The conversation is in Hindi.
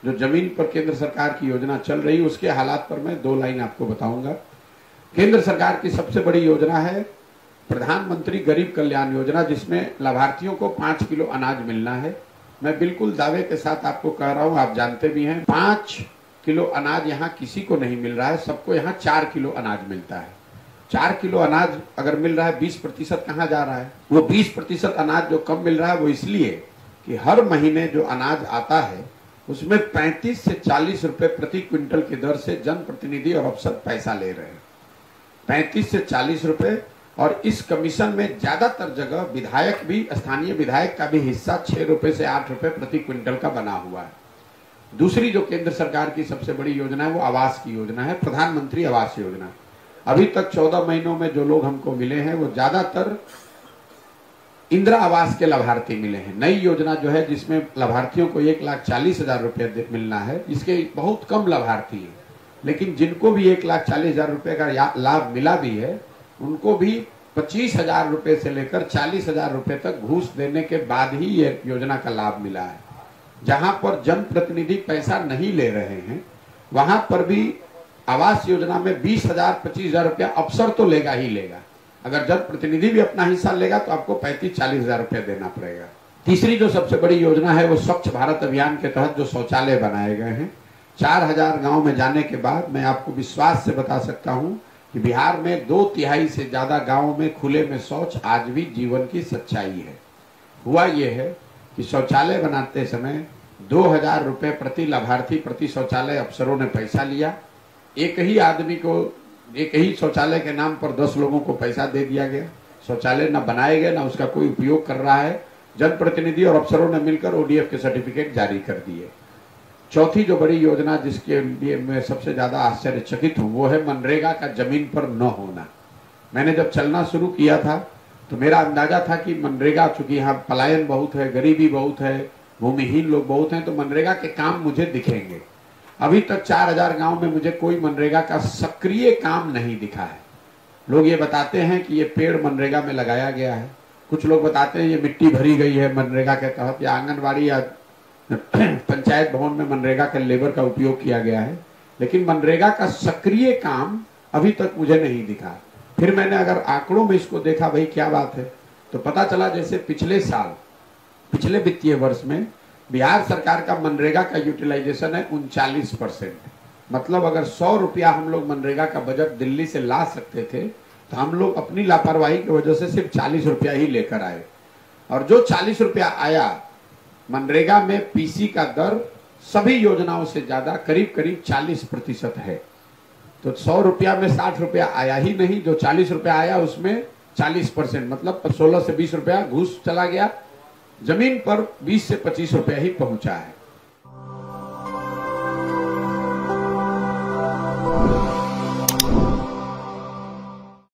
जो जमीन पर केंद्र सरकार की योजना चल रही है उसके हालात पर मैं 2 लाइन आपको बताऊंगा। केंद्र सरकार की सबसे बड़ी योजना है प्रधानमंत्री गरीब कल्याण योजना, जिसमें लाभार्थियों को 5 किलो अनाज मिलना है। मैं बिल्कुल दावे के साथ आपको कह रहा हूं, आप जानते भी हैं 5 किलो अनाज यहाँ किसी को नहीं मिल रहा है, सबको यहाँ 4 किलो अनाज मिलता है। 4 किलो अनाज अगर मिल रहा है, 20% कहाँ जा रहा है? वो 20% अनाज जो कम मिल रहा है वो इसलिए कि हर महीने जो अनाज आता है उसमें 35 से 40 रुपए प्रति क्विंटल की दर से जनप्रतिनिधि और अफसर पैसा ले रहे हैं, 35 से 40 रुपए। और इस कमीशन में ज्यादातर जगह विधायक भी, स्थानीय विधायक का भी हिस्सा 6 रुपए से 8 रुपए प्रति क्विंटल का बना हुआ है। दूसरी जो केंद्र सरकार की सबसे बड़ी योजना है वो आवास की योजना है, प्रधानमंत्री आवास योजना। अभी तक 14 महीनों में जो लोग हमको मिले हैं वो ज्यादातर इंदिरा आवास के लाभार्थी मिले हैं। नई योजना जो है जिसमें लाभार्थियों को 1,40,000 रुपये मिलना है, इसके बहुत कम लाभार्थी हैं, लेकिन जिनको भी 1,40,000 रुपये का लाभ मिला भी है उनको भी 25,000 रुपये से लेकर 40,000 रुपये तक घूस देने के बाद ही ये योजना का लाभ मिला है। जहां पर जनप्रतिनिधि पैसा नहीं ले रहे हैं वहां पर भी आवास योजना में 20,000 25,000 रुपया अफसर तो लेगा ही लेगा, अगर जनप्रतिनिधि भी अपना हिस्सा लेगा तो आपको 35-40,000 रुपया देना पड़ेगा। तीसरी जो सबसे बड़ी योजना है वो स्वच्छ भारत अभियान के तहत जो शौचालय बनाए गए हैं, 4,000 गांव में जाने के बाद मैं आपको विश्वास से बता सकता हूं कि बिहार में 2/3 से ज्यादा गांवों में खुले में शौच आज भी जीवन की सच्चाई है। हुआ यह है कि शौचालय बनाते समय 2,000 रुपये प्रति लाभार्थी प्रति शौचालय अफसरों ने पैसा लिया। एक ही आदमी को एक ही शौचालय के नाम पर 10 लोगों को पैसा दे दिया गया। शौचालय न बनाए गए, न उसका कोई उपयोग कर रहा है। जनप्रतिनिधि और अफसरों ने मिलकर ओडीएफ के सर्टिफिकेट जारी कर दिए। चौथी जो बड़ी योजना जिसके लिए मैं सबसे ज्यादा आश्चर्यचकित हूं वो है मनरेगा का जमीन पर न होना। मैंने जब चलना शुरू किया था तो मेरा अंदाजा था कि मनरेगा, चूंकि यहाँ पलायन बहुत है, गरीबी बहुत है, भूमिहीन लोग बहुत हैं, तो मनरेगा के काम मुझे दिखेंगे। अभी तक 4,000 गांव में मुझे कोई मनरेगा का सक्रिय काम नहीं दिखा है। लोग ये बताते हैं कि ये पेड़ मनरेगा में लगाया गया है, कुछ लोग बताते हैं ये मिट्टी भरी गई है मनरेगा के तहत, या आंगनबाड़ी या पंचायत भवन में मनरेगा के लेबर का उपयोग किया गया है, लेकिन मनरेगा का सक्रिय काम अभी तक मुझे नहीं दिखा। फिर मैंने अगर आंकड़ों में इसको देखा, भाई क्या बात है, तो पता चला जैसे पिछले साल, पिछले वित्तीय वर्ष में बिहार सरकार का मनरेगा का यूटिलाइजेशन है 39%। मतलब अगर 100 रुपया हम लोग मनरेगा का बजट दिल्ली से ला सकते थे तो हम लोग अपनी लापरवाही की वजह से सिर्फ 40 रुपया ही लेकर आए। और जो 40 रुपया आया, मनरेगा में पीसी का दर सभी योजनाओं से ज्यादा करीब करीब 40% है। तो 100 रुपया में 60 रुपया आया ही नहीं, जो 40 रुपया आया उसमें 40%, मतलब 16 से 20 रुपया घूस चला गया, जमीन पर 20 से 25 रुपया ही पहुंचा है।